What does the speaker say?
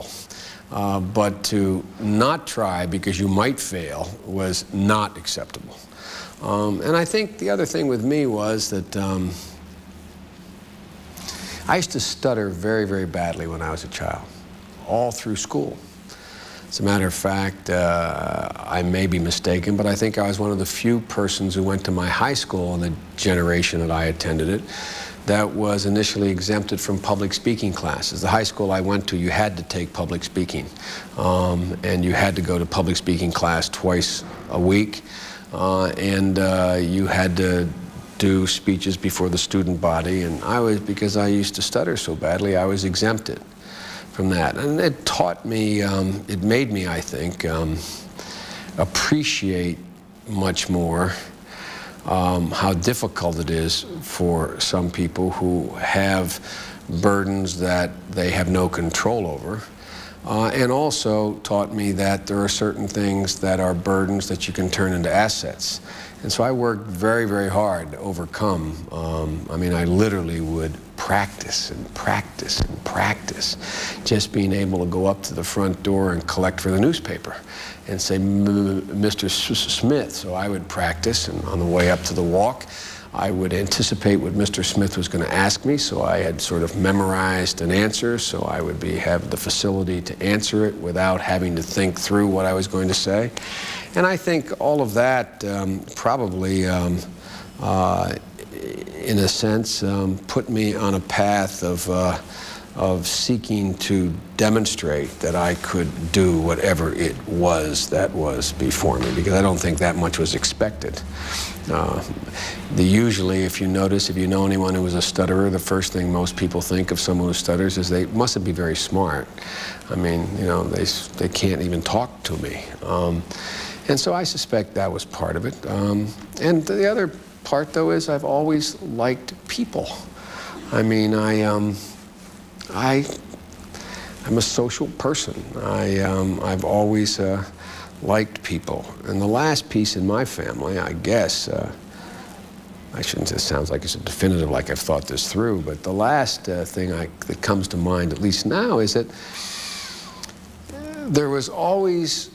acceptable. But to not try because you might fail was not acceptable. And I think the other thing with me was that I used to stutter very, very badly when I was a child, all through school. As a matter of fact, I may be mistaken, but I think I was one of the few persons who went to my high school in the generation that I attended it that was initially exempted from public speaking classes. The high school I went to, you had to take public speaking, and you had to go to public speaking class twice a week, and you had to do speeches before the student body, and because I used to stutter so badly, I was exempted from that. And it taught me, it made me, I think, appreciate much more how difficult it is for some people who have burdens that they have no control over. And also taught me that there are certain things that are burdens that you can turn into assets. And so I worked very, very hard to overcome. I mean, I literally would practice and practice and practice, just being able to go up to the front door and collect for the newspaper and say, Mr. Smith. So I would practice, and on the way up to the walk, I would anticipate what Mr. Smith was going to ask me, so I had sort of memorized an answer, so I would have the facility to answer it without having to think through what I was going to say. And I think all of that probably, in a sense, put me on a path of seeking to demonstrate that I could do whatever it was that was before me, because I don't think that much was expected. Usually, if you notice, if you know anyone who is a stutterer, the first thing most people think of someone who stutters is they mustn't be very smart. I mean, you know, they can't even talk to me. And so I suspect that was part of it. And the other part, though, is I've always liked people. I mean, I'm a social person. I've always liked people. And the last piece in my family, I guess, I shouldn't say it sounds like it's a definitive, like I've thought this through, but the last thing that comes to mind, at least now, is that there was always